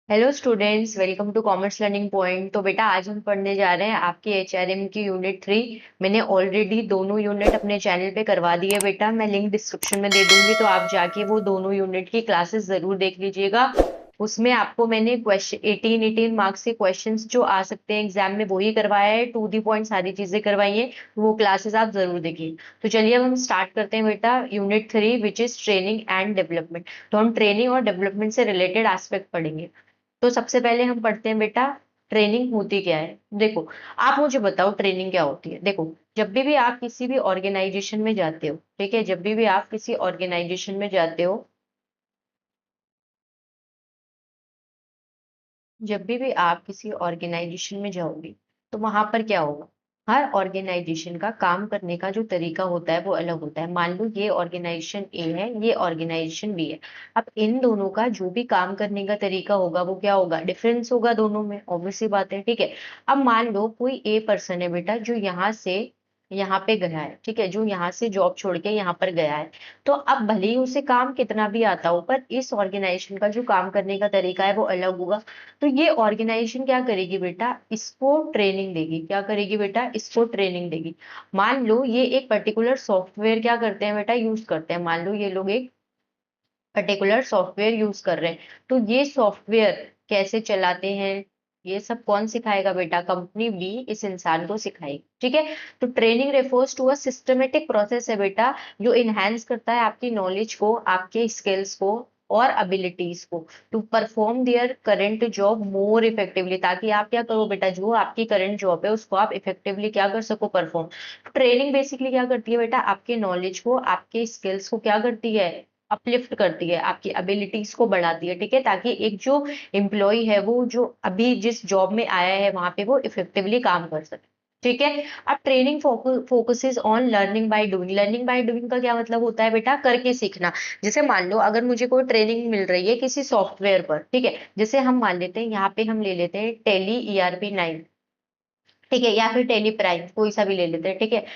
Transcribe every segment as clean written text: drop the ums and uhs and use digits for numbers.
Hello students, welcome to commerce learning point. तो बेटा आज हम पढ़ने जा रहे हैं आपकी एचआरएम की यूनिट 3। मैंने ऑलरेडी दोनों यूनिट अपने चैनल पे करवा दी है बेटा। मैं लिंक डिस्क्रिप्शन में दे दूंगी, तो आप जाके वो दोनों यूनिट की क्लासेस जरूर देख लीजिएगा। उसमें आपको मैंने क्वेश्चन 18 मार्क्स के क्वेश्चंस जो आ सकते हैं एग्जाम में वही करवाया है, टू दी पॉइंट सारी चीजें करवाई है। तो वो क्लासेस आप जरूर देखिए। तो चलिए अब हम स्टार्ट करते हैं बेटा unit 3 which is training and development. तो हम ट्रेनिंग और डेवलपमेंट से रिलेटेड एस्पेक्ट पढ़ेंगे। तो सबसे पहले हम पढ़ते हैं बेटा, ट्रेनिंग होती क्या है। देखो, आप मुझे बताओ ट्रेनिंग क्या होती है। देखो, जब भी आप किसी भी ऑर्गेनाइजेशन में जाते हो, ठीक है, जब भी आप किसी ऑर्गेनाइजेशन में जाते हो, जब भी आप किसी ऑर्गेनाइजेशन में जाओगे, तो वहां पर क्या होगा। हर ऑर्गेनाइजेशन का काम करने का जो तरीका होता है वो अलग होता है। मान लो ये ऑर्गेनाइजेशन ए है, ये ऑर्गेनाइजेशन बी है। अब इन दोनों का जो भी काम करने का तरीका होगा वो क्या होगा, डिफरेंस होगा दोनों में, ऑब्वियस सी बात है, ठीक है। अब मान लो कोई ए पर्सन है बेटा जो यहाँ से यहाँ पे गया है, ठीक है, जो यहाँ से जॉब छोड़ के यहाँ पर गया है। तो अब भले ही उसे काम कितना भी आता हो, पर इस ऑर्गेनाइजेशन का जो काम करने का तरीका है वो अलग होगा। तो ये ऑर्गेनाइजेशन क्या करेगी बेटा, इसको ट्रेनिंग देगी। क्या करेगी बेटा, इसको ट्रेनिंग देगी। मान लो ये एक पर्टिकुलर सॉफ्टवेयर क्या करते हैं बेटा, यूज करते हैं। मान लो ये लोग एक पर्टिकुलर सॉफ्टवेयर यूज कर रहे हैं, तो ये सॉफ्टवेयर कैसे चलाते हैं, ये सब कौन सिखाएगा बेटा, कंपनी बी इस इंसान को सिखाएगी, ठीक है। तो training refers to a systematic process है बेटा, जो इनहेंस करता है आपकी नॉलेज को, आपके स्किल्स को और एबिलिटीज को, to perform their current job more effectively. ताकि आप क्या करो बेटा, जो आपकी करंट जॉब है उसको आप इफेक्टिवली क्या कर सको, परफॉर्म। ट्रेनिंग बेसिकली क्या करती है बेटा, आपके नॉलेज को, आपके स्किल्स को क्या करती है, अपलिफ्ट करती है, आपकी एबिलिटीज को बढ़ाती है, ठीक है। ताकि एक जो एम्प्लॉय है वो जो अभी जिस जॉब में आया है वहां पे वो इफेक्टिवली काम कर सके, ठीक है। अब training focuses on learning by doing. Learning by doing का क्या मतलब होता है बेटा, करके सीखना। जैसे मान लो अगर मुझे कोई ट्रेनिंग मिल रही है किसी सॉफ्टवेयर पर, ठीक है, जैसे हम मान लेते हैं यहाँ पे हम ले लेते हैं टेली ERP 9, ठीक है, या फिर टेली प्राइम, कोई सा भी ले लेते हैं, ठीक है।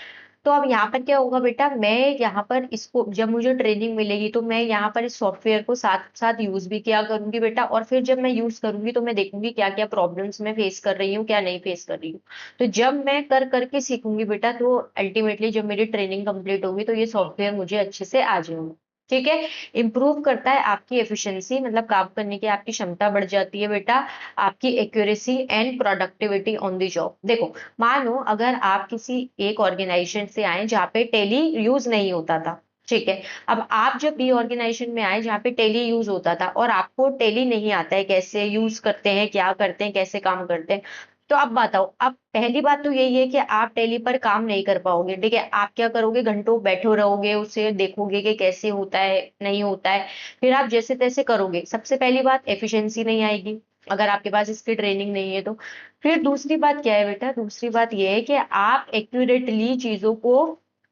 तो अब यहाँ पर क्या होगा बेटा, मैं यहाँ पर इसको जब मुझे ट्रेनिंग मिलेगी तो मैं यहाँ पर इस सॉफ्टवेयर को साथ साथ यूज भी किया करूंगी बेटा। और फिर जब मैं यूज करूंगी तो मैं देखूंगी क्या क्या प्रॉब्लम्स मैं फेस कर रही हूँ, क्या नहीं फेस कर रही हूँ। तो जब मैं कर करके सीखूंगी बेटा, तो अल्टीमेटली जब मेरी ट्रेनिंग कंप्लीट होगी तो ये सॉफ्टवेयर मुझे अच्छे से आ जाएगा, ठीक है। इंप्रूव करता है आपकी एफिशिएंसी, मतलब काम करने की आपकी क्षमता बढ़ जाती है बेटा। आपकी accuracy and productivity on the job. देखो, मानो अगर आप किसी एक ऑर्गेनाइजेशन से आए जहाँ पे टेली यूज नहीं होता था, ठीक है। अब आप जब बी ऑर्गेनाइजेशन में आए जहाँ पे टेली यूज होता था और आपको टेली नहीं आता है, कैसे यूज करते हैं, क्या करते हैं, कैसे काम करते हैं, तो अब बताओ। अब पहली बात तो यही है कि आप टेली पर काम नहीं कर पाओगे, ठीक है। आप क्या करोगे, घंटों बैठे रहोगे, उसे देखोगे कि कैसे होता है नहीं होता है, फिर आप जैसे तैसे करोगे। सबसे पहली बात, एफिशिएंसी नहीं आएगी अगर आपके पास इसकी ट्रेनिंग नहीं है तो। फिर दूसरी बात क्या है बेटा, दूसरी बात यह है कि आप एक्यूरेटली चीजों को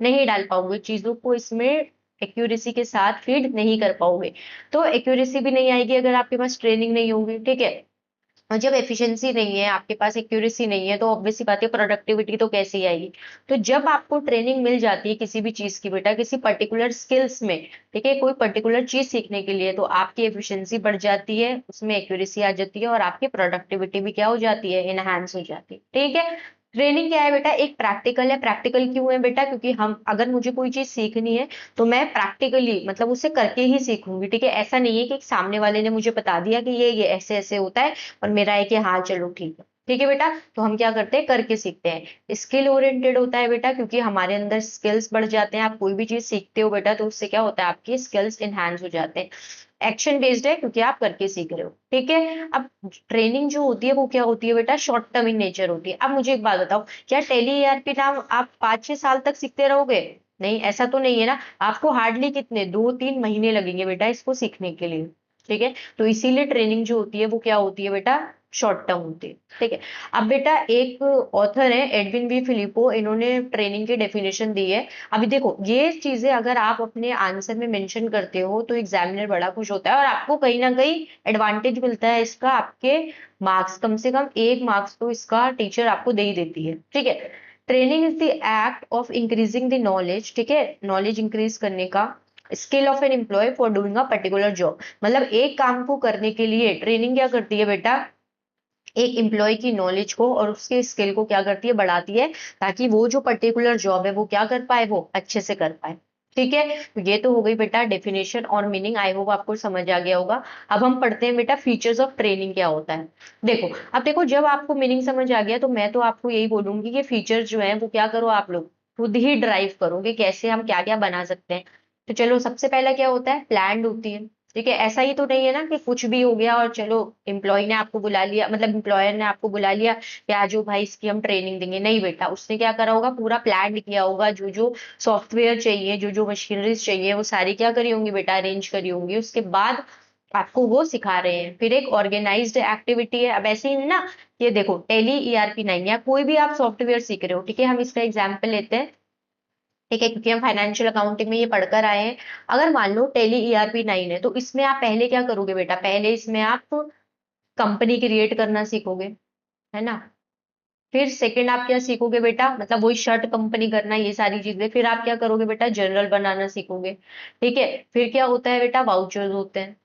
नहीं डाल पाओगे, चीजों को इसमें एक्यूरेसी के साथ फीड नहीं कर पाओगे। तो एक्यूरेसी भी नहीं आएगी अगर आपके पास ट्रेनिंग नहीं होगी, ठीक है। और जब एफिशिएंसी नहीं है, आपके पास एक्यूरेसी नहीं है, तो ऑब्वियस सी बात है प्रोडक्टिविटी तो कैसे ही आएगी। तो जब आपको ट्रेनिंग मिल जाती है किसी भी चीज की बेटा, किसी पर्टिकुलर स्किल्स में, ठीक है, कोई पर्टिकुलर चीज सीखने के लिए, तो आपकी एफिशिएंसी बढ़ जाती है, उसमें एक्यूरेसी आ जाती है और आपकी प्रोडक्टिविटी भी क्या हो जाती है, इनहांस हो जाती है, ठीक है। ट्रेनिंग क्या है बेटा, एक प्रैक्टिकल है। प्रैक्टिकल क्यों है बेटा, क्योंकि हम अगर मुझे कोई चीज सीखनी है तो मैं प्रैक्टिकली मतलब उसे करके ही सीखूंगी, ठीक है। ऐसा नहीं है कि सामने वाले ने मुझे बता दिया कि ये ऐसे ऐसे होता है और मेरा है कि हाँ चलो ठीक है, ठीक है बेटा। तो हम क्या करते हैं, करके सीखते हैं। स्किल ओरिएंटेड होता है बेटा, क्योंकि हमारे अंदर स्किल्स बढ़ जाते हैं। आप कोई भी चीज सीखते हो बेटा तो उससे क्या होता है, आपके स्किल्स इनहांस हो जाते हैं। एक्शन बेस्ड है क्योंकि आप करके सीख रहे हो, ठीक है। अब ट्रेनिंग जो होती है वो क्या होती है बेटा, शॉर्ट टर्म इन नेचर होती है। अब मुझे एक बात बताओ, क्या टेली ERP नाम आप 5-6 साल तक सीखते रहोगे? नहीं, ऐसा तो नहीं है ना। आपको हार्डली कितने 2-3 महीने लगेंगे बेटा इसको सीखने के लिए, ठीक है। तो इसीलिए ट्रेनिंग जो होती है वो क्या होती है बेटा, शॉर्ट टर्म होती है, ठीक है। अब बेटा एक ऑथर है एडविन बी फिलिपो, इन्होंने ट्रेनिंग की डेफिनेशन दी है। अभी देखो, ये चीजें अगर आप अपने आंसर में मेंशन करते हो तो एग्जामिनर बड़ा खुश होता है और आपको कहीं ना कहीं एडवांटेज मिलता है इसका। आपके मार्क्स, कम से कम 1 मार्क्स तो इसका टीचर आपको दे ही देती है, ठीक है। Training is the act of increasing the knowledge, ठीक है, नॉलेज इंक्रीज करने का, skill of an employee for doing a particular job, मतलब एक काम को करने के लिए ट्रेनिंग क्या करती है बेटा, एक एम्प्लॉय की नॉलेज को और उसके स्किल को क्या करती है, बढ़ाती है, ताकि वो जो पर्टिकुलर जॉब है वो क्या कर पाए, वो अच्छे से कर पाए। ठीक है, तो ये तो हो गई बेटा डेफिनेशन और मीनिंग, आई होप आपको समझ आ गया होगा। अब हम पढ़ते हैं बेटा फीचर्स ऑफ ट्रेनिंग क्या होता है। देखो, अब देखो जब आपको मीनिंग समझ आ गया तो मैं तो आपको यही बोलूंगी कि फीचर्स जो है वो क्या करो, आप लोग खुद ही ड्राइव करोगे कैसे हम क्या क्या बना सकते हैं। तो चलो, सबसे पहला क्या होता है, प्लान होती है। ठीक है, ऐसा ही तो नहीं है ना कि कुछ भी हो गया और चलो एम्प्लॉय ने आपको बुला लिया, मतलब एम्प्लॉयर ने आपको बुला लिया कि आज जो भाई इसकी हम ट्रेनिंग देंगे। नहीं बेटा, उसने क्या करा होगा, पूरा प्लान किया होगा, जो जो सॉफ्टवेयर चाहिए, जो जो मशीनरीज चाहिए, वो सारी क्या करी होंगी बेटा, अरेंज करी होंगी। उसके बाद आपको वो सिखा रहे हैं। फिर एक ऑर्गेनाइज्ड एक्टिविटी है। अब ऐसे ही ना, ये देखो टेली ERP9 या कोई भी आप सॉफ्टवेयर सीख रहे हो, ठीक है, हम इसका एग्जाम्पल लेते हैं। ठीक है, क्योंकि हम फाइनेंशियल अकाउंटिंग में ये पढ़कर आए हैं। अगर मान लो टेली ERP9 है, तो इसमें आप पहले क्या करोगे बेटा, पहले इसमें आप कंपनी क्रिएट करना सीखोगे, है ना। फिर सेकंड आप क्या सीखोगे बेटा, मतलब वही शर्ट कंपनी करना, ये सारी चीजें। फिर आप क्या करोगे बेटा, जर्नल बनाना सीखोगे। ठीक है, फिर क्या होता है बेटा, वाउचर्स होते हैं।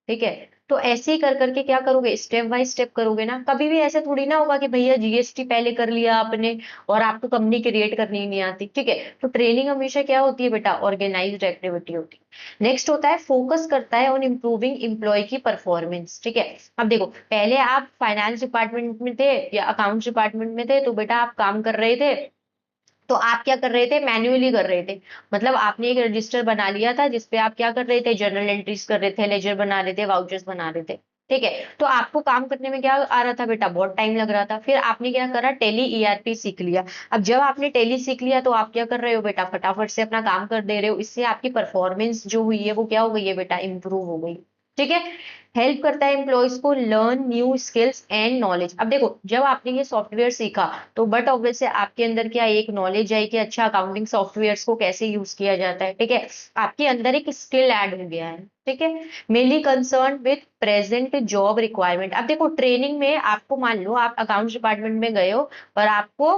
ठीक है, तो ऐसे ही कर करके क्या करोगे, स्टेप बाय स्टेप करोगे ना। कभी भी ऐसे थोड़ी ना होगा कि भैया GST पहले कर लिया आपने और आपको कंपनी क्रिएट करनी ही नहीं आती। ठीक है, तो ट्रेनिंग हमेशा क्या होती है बेटा, ऑर्गेनाइज्ड एक्टिविटी होती है। नेक्स्ट होता है, फोकस करता है ऑन इम्प्रूविंग एम्प्लॉय की परफॉर्मेंस। ठीक है, अब देखो पहले आप फाइनेंस डिपार्टमेंट में थे या अकाउंट्स डिपार्टमेंट में थे, तो बेटा आप काम कर रहे थे, तो आप क्या कर रहे थे, मैन्युअली कर रहे थे। मतलब आपने एक रजिस्टर बना लिया था जिसपे आप क्या कर रहे थे, जर्नल एंट्रीज कर रहे थे, लेजर बना रहे थे, वाउचर्स बना रहे थे। ठीक है, तो आपको काम करने में क्या आ रहा था बेटा, बहुत टाइम लग रहा था। फिर आपने क्या करा, टेली ERP सीख लिया। अब जब आपने टेली सीख लिया तो आप क्या कर रहे हो बेटा, फटाफट से अपना काम कर दे रहे हो। इससे आपकी परफॉर्मेंस जो हुई है वो क्या हो गई है बेटा, इंप्रूव हो गई। ठीक है, हेल्प करता है एम्प्लॉयज को learn new skills and knowledge. अब देखो जब आपने ये सॉफ्टवेयर सीखा, तो बट ऑब्वियस है आपके अंदर क्या एक नॉलेज है कि अच्छा अकाउंटिंग सॉफ्टवेयर्स को कैसे यूज किया जाता है। ठीक है, आपके अंदर एक स्किल ऐड हो गया है। ठीक है, mainly concern with present job requirement. अब देखो ट्रेनिंग में आपको, मान लो आप अकाउंट्स डिपार्टमेंट में गए हो और आपको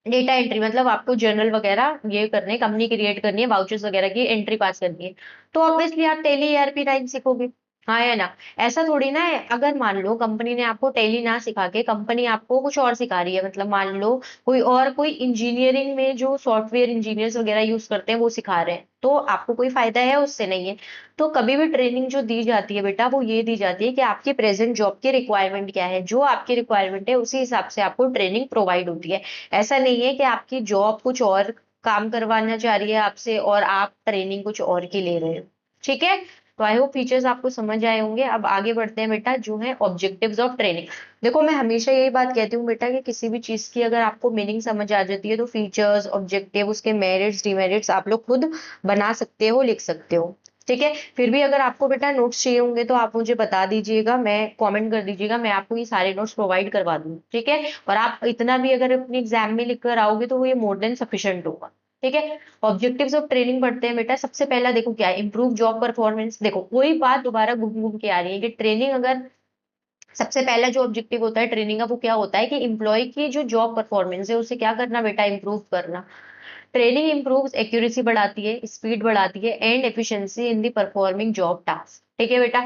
डेटा एंट्री, मतलब आपको जर्नल वगैरह ये करने, कंपनी क्रिएट करनी है, वाउचर्स वगैरह की एंट्री पास करनी है, तो ऑब्वियसली आप टेली ERP9 सीखोगे। हाँ या ना। ऐसा थोड़ी ना है, अगर मान लो कंपनी ने आपको टेली ना सिखा के कंपनी आपको कुछ और सिखा रही है, मतलब मान लो कोई और, कोई इंजीनियरिंग में जो सॉफ्टवेयर इंजीनियर्स वगैरह यूज करते हैं वो सिखा रहे हैं, तो आपको कोई फायदा है उससे, नहीं है। तो कभी भी ट्रेनिंग जो दी जाती है बेटा, वो ये दी जाती है कि आपकी प्रेजेंट जॉब की रिक्वायरमेंट क्या है, जो आपकी रिक्वायरमेंट है उसी हिसाब से आपको ट्रेनिंग प्रोवाइड होती है। ऐसा नहीं है कि आपकी जॉब कुछ और काम करवाना चाह रही है आपसे और आप ट्रेनिंग कुछ और की ले रहे हो। ठीक है, तो आई होप फीचर्स आपको समझ आए होंगे। अब आगे बढ़ते हैं बेटा, जो है ऑब्जेक्टिव्स ऑफ ट्रेनिंग। देखो मैं हमेशा यही बात कहती हूँ बेटा कि किसी भी चीज की अगर आपको मीनिंग समझ आ जाती है तो फीचर्स, ऑब्जेक्टिव, उसके मेरिट्स, डिमेरिट्स आप लोग खुद बना सकते हो, लिख सकते हो। ठीक है, फिर भी अगर आपको बेटा नोट्स चाहिए होंगे तो आप मुझे बता दीजिएगा, मैं कमेंट कर दीजिएगा, मैं आपको ये सारे नोट्स प्रोवाइड करवा दूंगी। ठीक है, और आप इतना भी अगर अपने एग्जाम में लिख कर आओगे तो वो ये मोर देन सफिशिएंट होगा। ठीक है, ऑब्जेक्टिव्स ऑफ ट्रेनिंग पढ़ते हैं बेटा। सबसे पहला देखो क्या है, इंप्रूव जॉब परफॉर्मेंस। देखो कोई बात दोबारा घूम घूम के आ रही है कि ट्रेनिंग, अगर सबसे पहला जो ऑब्जेक्टिव होता है ट्रेनिंग का वो क्या होता है कि एम्प्लॉय की जो जॉब परफॉर्मेंस है उसे क्या करना बेटा, इंप्रूव करना। ट्रेनिंग इंप्रूव्स एक्यूरेसी बढ़ाती है, स्पीड बढ़ाती है and efficiency in the performing job task. ठीक है बेटा,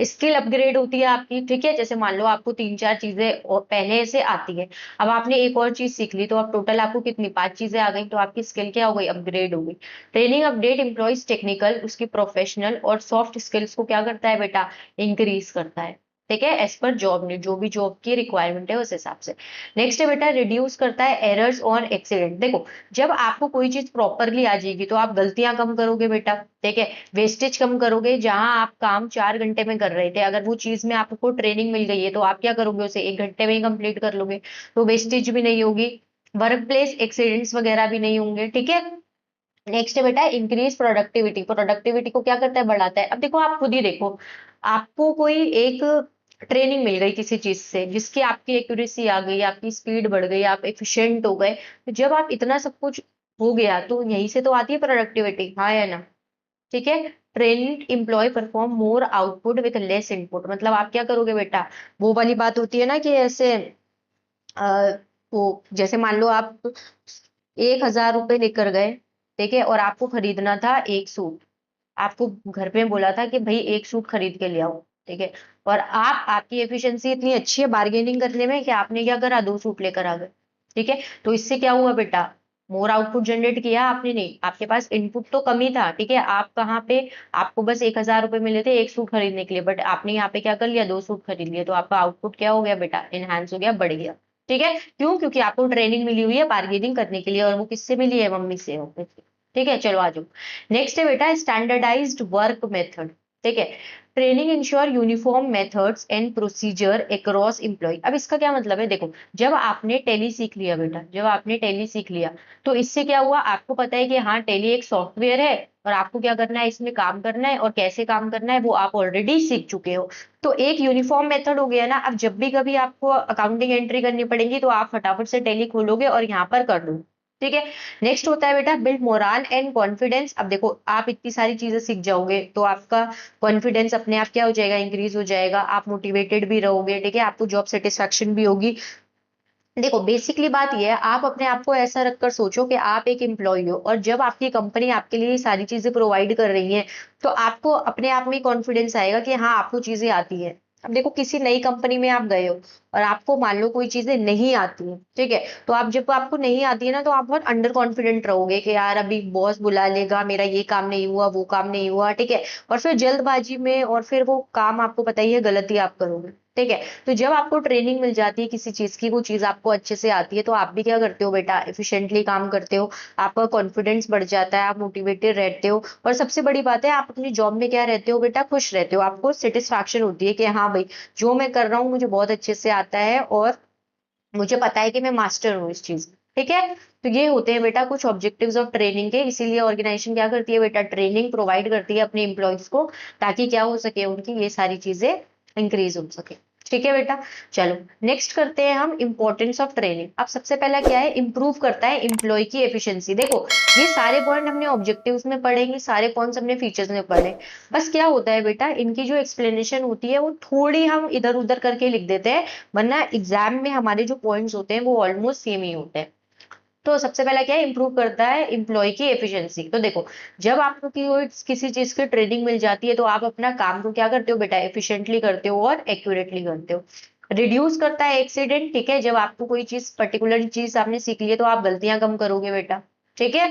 स्किल अपग्रेड होती है आपकी। ठीक है, जैसे मान लो आपको तीन चार चीजें पहले से आती है, अब आपने एक और चीज सीख ली, तो अब टोटल आपको कितनी, पांच चीजें आ गई, तो आपकी स्किल क्या हो गई, अपग्रेड हो गई। ट्रेनिंग अपडेट एम्प्लॉयज टेक्निकल, उसकी प्रोफेशनल और सॉफ्ट स्किल्स को क्या करता है बेटा, इंक्रीज करता है। ठीक है, एज पर जॉब ने जो भी जॉब की रिक्वायरमेंट है उस हिसाब से। नेक्स्ट है बेटा, रिड्यूस करता है एरर्स और एक्सीडेंट। देखो जब आपको कोई चीज प्रॉपरली आ जाएगी तो आप गलतियां कम करोगे बेटा। ठीक है, वेस्टेज कम करोगे। जहां आप काम 4 घंटे में कर रहे थे, अगर वो चीज में आपको ट्रेनिंग मिल गई है तो आप क्या करोगे, उसे 1 घंटे में ही कंप्लीट कर लोगे, तो वेस्टेज भी नहीं होगी, वर्क प्लेस एक्सीडेंट्स वगैरह भी नहीं होंगे। ठीक है, नेक्स्ट है बेटा, इंक्रीज प्रोडक्टिविटी। प्रोडक्टिविटी को क्या करता है, बढ़ाता है। अब देखो आप खुद ही देखो, आपको कोई एक ट्रेनिंग मिल गई किसी चीज से जिसकी आपकी एक्यूरेसी आ गई, आपकी स्पीड बढ़ गई, आप एफिशिएंट हो गए, तो जब आप इतना सब कुछ हो गया तो यहीं से तो आती है प्रोडक्टिविटी, हाँ या ना। ठीक है, trained employee perform more output with less input. मतलब आप क्या करोगे बेटा, वो वाली बात होती है ना कि ऐसे आ, वो जैसे मान लो आप 1,000 रुपए लेकर गए, ठीक है, और आपको खरीदना था एक सूट। आपको घर पे बोला था कि भाई एक सूट खरीद के ले आओ, ठीक है, और आपकी एफिशिएंसी इतनी अच्छी है बार्गेनिंग करने में कि आपने क्या करा, 2 सूट लेकर आ गए, ठीक है। तो इससे क्या हुआ बेटा, मोर आउटपुट जनरेट किया आपने, नहीं, आपके पास इनपुट तो कमी था, ठीक है, आप कहाँ पे, आपको बस 1,000 रुपए मिले थे एक सूट खरीदने के लिए, बट आपने यहाँ पे क्या कर लिया, 2 सूट खरीद लिए, तो आपका आउटपुट क्या हो गया बेटा, इनहांस हो गया, बढ़ गया, ठीक है। क्यों, क्योंकि आपको ट्रेनिंग मिली हुई है बार्गेनिंग करने के लिए, और वो किससे मिली है, मम्मी से, ठीक है। चलो आ जाओ, नेक्स्ट है बेटा स्टैंडर्डाइज्ड वर्क मेथड, ठीक है। Training ensure uniform methods and procedure across employee. अब इसका क्या मतलब है, देखो, जब आपने टैली सीख लिया बेटा, जब आपने टैली सीख लिया, तो इससे क्या हुआ, आपको पता है कि हाँ टैली एक सॉफ्टवेयर है, और आपको क्या करना है, इसमें काम करना है, और कैसे काम करना है वो आप ऑलरेडी सीख चुके हो। तो एक यूनिफॉर्म मेथड हो गया ना। अब जब भी कभी आपको अकाउंटिंग एंट्री करनी पड़ेगी, तो आप फटाफट से टैली खोलोगे और यहाँ पर कर लो, ठीक है। नेक्स्ट होता है बेटा बिल्ड मोरल एंड कॉन्फिडेंस। अब देखो, आप इतनी सारी चीजें सीख जाओगे तो आपका कॉन्फिडेंस अपने आप क्या हो जाएगा, इंक्रीज हो जाएगा, आप मोटिवेटेड भी रहोगे, ठीक है, आपको जॉब सेटिस्फेक्शन भी होगी। देखो, बेसिकली बात ये है, आप अपने आप को ऐसा रखकर सोचो कि आप एक एम्प्लॉय हो, और जब आपकी कंपनी आपके लिए ये सारी चीजें प्रोवाइड कर रही है, तो आपको अपने आप में कॉन्फिडेंस आएगा कि हाँ आपको चीजें आती है। अब देखो, किसी नई कंपनी में आप गए हो, और आपको मान लो कोई चीजें नहीं आती है, ठीक है, तो आप जब आपको नहीं आती है ना, तो आप बहुत अंडर कॉन्फिडेंट रहोगे कि यार अभी बॉस बुला लेगा, मेरा ये काम नहीं हुआ, वो काम नहीं हुआ, ठीक है, और फिर जल्दबाजी में, और फिर वो काम आपको पता ही है गलती आप करोगे, ठीक है। तो जब आपको ट्रेनिंग मिल जाती है किसी चीज की, वो चीज आपको अच्छे से आती है, तो आप भी क्या करते हो बेटा, एफिशिएंटली काम करते हो, आपका कॉन्फिडेंस बढ़ जाता है, आप मोटिवेटेड रहते हो, और सबसे बड़ी बात है, आप अपनी जॉब में क्या रहते हो बेटा, खुश रहते हो, आपको सेटिस्फैक्शन होती है कि हाँ भाई जो मैं कर रहा हूँ मुझे बहुत अच्छे से आता है, और मुझे पता है कि मैं मास्टर हूँ इस चीज में, ठीक है। तो ये होते हैं बेटा कुछ ऑब्जेक्टिव्स ऑफ ट्रेनिंग के। इसीलिए ऑर्गेनाइजेशन क्या करती है बेटा, ट्रेनिंग प्रोवाइड करती है अपने एम्प्लॉयज को, ताकि क्या हो सके, उनकी ये सारी चीजें इंक्रीज हो सके, ठीक है बेटा। चलो नेक्स्ट करते हैं हम इंपॉर्टेंस ऑफ ट्रेनिंग। अब सबसे पहला क्या है, इंप्रूव करता है एम्प्लॉय की एफिशिएंसी। देखो, ये सारे पॉइंट हमने ऑब्जेक्टिव्स में पढ़े, ये सारे पॉइंट्स हमने फीचर्स में पढ़े। बस क्या होता है बेटा, इनकी जो एक्सप्लेनेशन होती है वो थोड़ी हम इधर उधर करके लिख देते हैं, वरना एग्जाम में हमारे जो पॉइंट्स होते हैं वो ऑलमोस्ट सेम ही होते हैं। तो सबसे पहला क्या है, इंप्रूव करता है एम्प्लॉय की एफिशिएंसी। तो देखो, जब आपको किसी चीज की ट्रेनिंग मिल जाती है, तो आप अपना काम को क्या करते हो बेटा, एफिशिएंटली करते हो और एक्यूरेटली करते हो। रिड्यूस करता है एक्सीडेंट, ठीक है, जब आपको कोई चीज, पर्टिकुलर चीज आपने सीख ली है, तो आप गलतियां कम करोगे बेटा, ठीक है।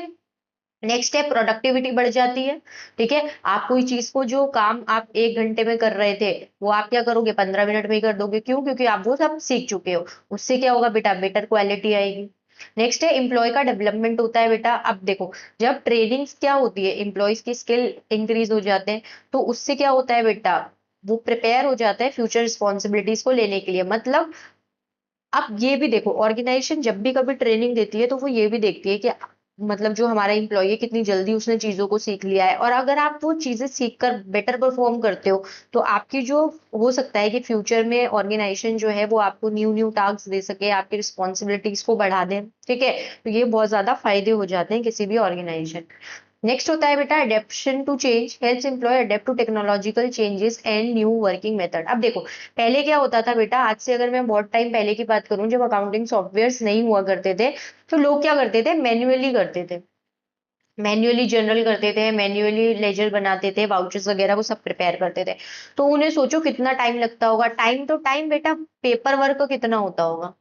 नेक्स्ट है प्रोडक्टिविटी बढ़ जाती है, ठीक है, आप कोई चीज को, जो काम आप 1 घंटे में कर रहे थे, वो आप क्या करोगे, 15 मिनट में ही कर दोगे। क्यों, क्योंकि आप वो सब सीख चुके हो। उससे क्या होगा बेटा, बेटर क्वालिटी आएगी। नेक्स्ट है एम्प्लॉय का डेवलपमेंट होता है बेटा। अब देखो, जब ट्रेनिंग्स क्या होती है, एम्प्लॉयज की स्किल इंक्रीज हो जाते हैं, तो उससे क्या होता है बेटा, वो प्रिपेयर हो जाता है फ्यूचर रिस्पॉन्सिबिलिटीज को लेने के लिए। मतलब अब ये भी देखो, ऑर्गेनाइजेशन जब भी कभी ट्रेनिंग देती है, तो वो ये भी देखती है कि मतलब जो हमारा एम्प्लॉय है कितनी जल्दी उसने चीजों को सीख लिया है, और अगर आप वो चीजें सीख कर बेटर परफॉर्म करते हो, तो आपकी जो, हो सकता है कि फ्यूचर में ऑर्गेनाइजेशन जो है वो आपको न्यू न्यू टास्क दे सके, आपकी रिस्पॉन्सिबिलिटीज को बढ़ा दे, ठीक है। तो ये बहुत ज्यादा फायदे हो जाते हैं किसी भी ऑर्गेनाइजेशन। नेक्स्ट होता है बेटा adaption to change, helps employee adapt to technological changes and new working method. अब देखो, पहले क्या होता था बेटा, आज से अगर मैं बहुत टाइम पहले की बात करूं, जब अकाउंटिंग सॉफ्टवेयर्स नहीं हुआ करते थे, तो लोग क्या करते थे, मैन्युअली करते थे, मैन्युअली जर्नल करते थे, मैन्युअली लेजर बनाते थे, वाउचर्स वगैरह वो सब प्रिपेयर करते थे। तो उन्हें सोचो कितना टाइम लगता होगा, टाइम तो टाइम बेटा, पेपर वर्क कितना होता होगा,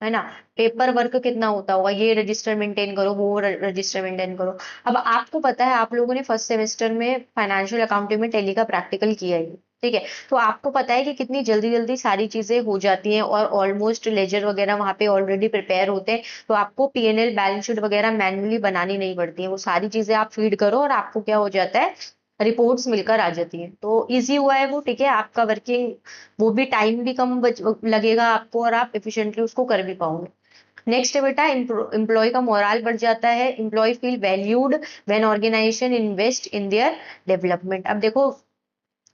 है ना, पेपर वर्क कितना होता होगा, ये रजिस्टर मेंटेन करो, वो रजिस्टर मेंटेन करो। अब आपको पता है, आप लोगों ने फर्स्ट सेमेस्टर में फाइनेंशियल अकाउंटिंग में टैली का प्रैक्टिकल किया ही, ठीक है। तो आपको पता है कि कितनी जल्दी जल्दी सारी चीजें हो जाती हैं, और ऑलमोस्ट लेजर वगैरह वहां पे ऑलरेडी प्रिपेयर होते हैं, तो आपको पीएनएल बैलेंस शीट वगैरह मैन्युअली बनानी नहीं पड़ती है, वो सारी चीजें आप फीड करो और आपको क्या हो जाता है, रिपोर्ट्स मिलकर आ जाती है। तो इजी हुआ है वो, ठीक है, आपका वर्किंग, वो भी टाइम भी कम लगेगा आपको, और आप एफिशिएंटली उसको कर भी पाओगे। नेक्स्ट है बेटा एम्प्लॉय का मोरल बढ़ जाता है, employee feel valued when organisation invest in their development. अब देखो,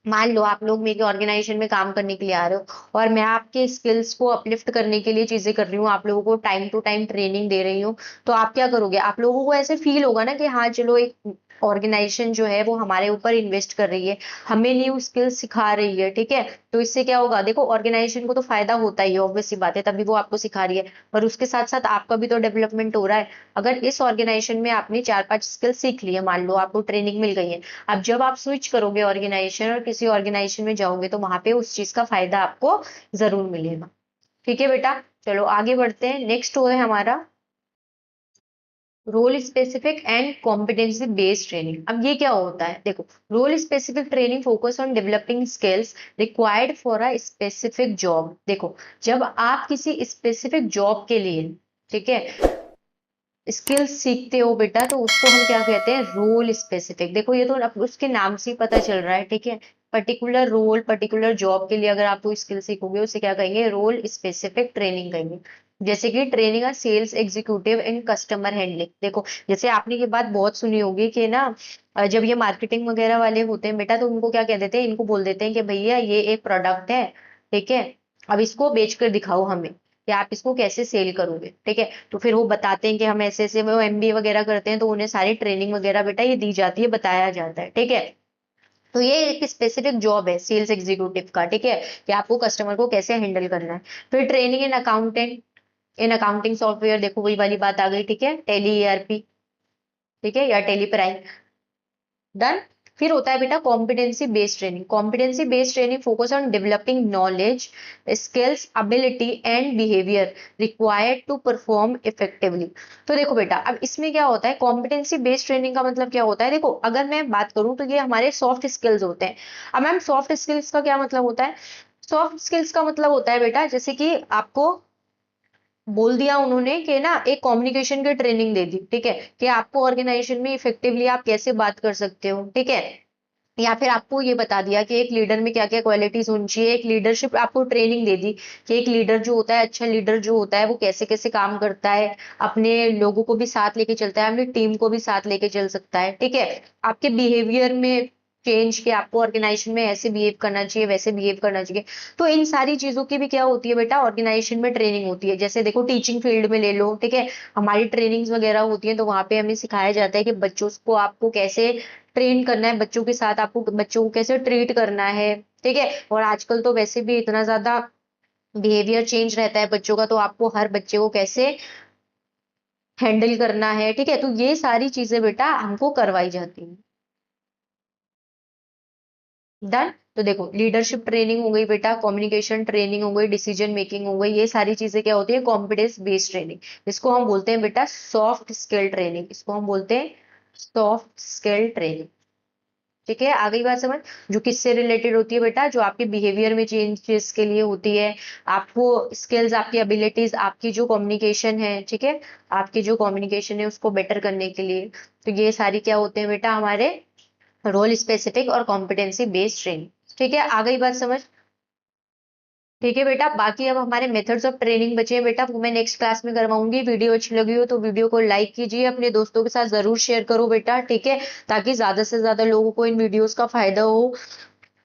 मान लो आप लोग मेरी ऑर्गेनाइजेशन में काम करने के लिए आ रहे हो, और मैं आपके स्किल्स को अपलिफ्ट करने के लिए चीजें कर रही हूँ, आप लोगों को टाइम टू टाइम ट्रेनिंग दे रही हूँ, तो आप क्या करोगे, आप लोगों को ऐसे फील होगा ना कि हाँ चलो, एक ऑर्गेनाइजेशन जो है वो हमारे ऊपर इन्वेस्ट कर रही है, हमें न्यू स्किल्स सिखा रही है, ठीक है, तो इससे क्या होगा, देखो ऑर्गेनाइजेशन को तो फायदा होता ही है, ऑब्वियस सी बात है, तभी वो आपको सिखा रही है, पर उसके साथ साथ आपका भी तो डेवलपमेंट हो रहा है। अगर इस ऑर्गेनाइजेशन में आपने 4-5 स्किल सीख ली है, मान लो आपको ट्रेनिंग मिल गई है, अब जब आप स्विच करोगे ऑर्गेनाइजेशन और किसी ऑर्गेनाइजेशन में जाओगे तो वहां पे उस चीज का फायदा आपको जरूर मिलेगा। ठीक है बेटा, चलो आगे बढ़ते हैं। नेक्स्ट वो है हमारा role specific and competency based training. अब ये क्या होता है, देखो role specific training focus on developing skills required for a specific job. देखो जब आप किसी स्पेसिफिक जॉब के लिए, ठीक है, स्किल्स सीखते हो बेटा, तो उसको हम क्या कहते हैं, रोल स्पेसिफिक। देखो ये तो उसके नाम से ही पता चल रहा है, ठीक है, पर्टिकुलर रोल पर्टिकुलर जॉब के लिए अगर आप कोई स्किल सीखोगे उसे क्या कहेंगे, रोल स्पेसिफिक ट्रेनिंग कहेंगे। जैसे कि training a sales executive in customer handling. देखो जैसे आपने ये बात बहुत सुनी होगी कि ना, जब ये मार्केटिंग वगैरह वाले होते हैं बेटा, तो उनको क्या कह देते हैं, इनको बोल देते हैं कि भैया ये एक प्रोडक्ट है, ठीक है, अब इसको बेच कर दिखाओ हमें, कि आप इसको कैसे सेल करोगे, ठीक है, तो फिर वो बताते हैं कि हम ऐसे ऐसे, वो एमबीए वगैरह करते हैं तो उन्हें सारी ट्रेनिंग वगैरह बेटा ये दी जाती है, बताया जाता है, ठीक है। तो ये एक स्पेसिफिक जॉब है सेल्स एग्जीक्यूटिव का, ठीक है, कि आपको कस्टमर को कैसे हैंडल करना है। फिर training in accountant, in accounting software, देखो वही वाली बात आ गई, ठीक है, टेली ईआरपी, ठीक है, या टेली प्राइम, डन। फिर होता है बेटा competency based training. Competency based training focus on developing knowledge, skills, ability and behaviour required to perform effectively. तो देखो बेटा अब इसमें क्या होता है, कॉम्पिटेंसी बेस्ड ट्रेनिंग का मतलब क्या होता है, देखो अगर मैं बात करूं तो ये हमारे सॉफ्ट स्किल्स होते हैं। अब मैम सॉफ्ट स्किल्स का क्या मतलब होता है, सॉफ्ट स्किल्स का मतलब होता है बेटा, जैसे कि आपको बोल दिया उन्होंने कि ना एक कम्युनिकेशन की ट्रेनिंग दे दी, ठीक है, कि आपको ऑर्गेनाइजेशन में इफेक्टिवली आप कैसे बात कर सकते हो, ठीक है, या फिर आपको ये बता दिया कि एक लीडर में क्या क्या क्वालिटीज होनी चाहिए, एक लीडरशिप आपको ट्रेनिंग दे दी कि एक लीडर जो होता है, अच्छा लीडर जो होता है वो कैसे कैसे काम करता है, अपने लोगों को भी साथ लेके चलता है, अपनी टीम को भी साथ लेके चल सकता है, ठीक है, आपके बिहेवियर में चेंज, कि आपको ऑर्गेनाइजेशन में ऐसे बिहेव करना चाहिए वैसे बिहेव करना चाहिए। तो इन सारी चीजों की भी क्या होती है बेटा, ऑर्गेनाइजेशन में ट्रेनिंग होती है। जैसे देखो टीचिंग फील्ड में ले लो, ठीक है, हमारी ट्रेनिंग्स वगैरह होती है, तो वहां पे हमें सिखाया जाता है कि बच्चों को आपको कैसे ट्रेन करना है, बच्चों के साथ आपको बच्चों को कैसे ट्रीट करना है, ठीक है, और आजकल तो वैसे भी इतना ज्यादा बिहेवियर चेंज रहता है बच्चों का, तो आपको हर बच्चे को कैसे हैंडल करना है, ठीक है, तो ये सारी चीजें बेटा हमको करवाई जाती हैं। डन। तो देखो लीडरशिप ट्रेनिंग हो गई बेटा, कम्युनिकेशन ट्रेनिंग हो गई, डिसीजन मेकिंग हो गई, ये सारी चीजें क्या होती है, कॉम्पिटेंस बेस्ड ट्रेनिंग। इसको हम बोलते हैं बेटा सॉफ्ट स्किल ट्रेनिंग, इसको हम बोलते हैं सॉफ्ट स्किल ट्रेनिंग। ठीक है, आ गई बात समझ, जो किससे रिलेटेड होती है बेटा, जो आपके बिहेवियर में चेंजेस के लिए होती है, आपको स्किल्स, आपकी एबिलिटीज, आपकी जो कम्युनिकेशन है, ठीक है, आपकी जो कम्युनिकेशन है उसको बेटर करने के लिए। तो ये सारी क्या होते हैं बेटा, हमारे रोल स्पेसिफिक और कॉम्पिटेंसी बेस्ड ट्रेनिंग। ठीक है, आ गई बात समझ। ठीक है बेटा, बाकी अब हमारे मेथड्स ऑफ ट्रेनिंग बचे हैं बेटा, वो मैं नेक्स्ट क्लास में करवाऊंगी। वीडियो अच्छी लगी हो तो वीडियो को लाइक कीजिए, अपने दोस्तों के साथ जरूर शेयर करो बेटा, ठीक है, ताकि ज्यादा से ज्यादा लोगों को इन वीडियोस का फायदा हो।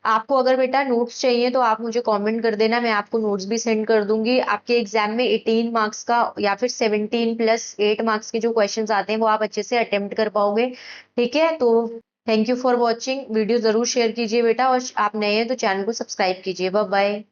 आपको अगर बेटा नोट्स चाहिए तो आप मुझे कमेंट कर देना, मैं आपको नोट्स भी सेंड कर दूंगी। आपके एग्जाम में 18 मार्क्स का या फिर 17+8 मार्क्स के जो क्वेश्चंस आते हैं वो आप अच्छे से अटेम्प्ट कर पाओगे। ठीक है, तो thank you for watching, video जरूर शेयर कीजिए बेटा, और आप नए हैं तो चैनल को सब्सक्राइब कीजिए। Bye bye.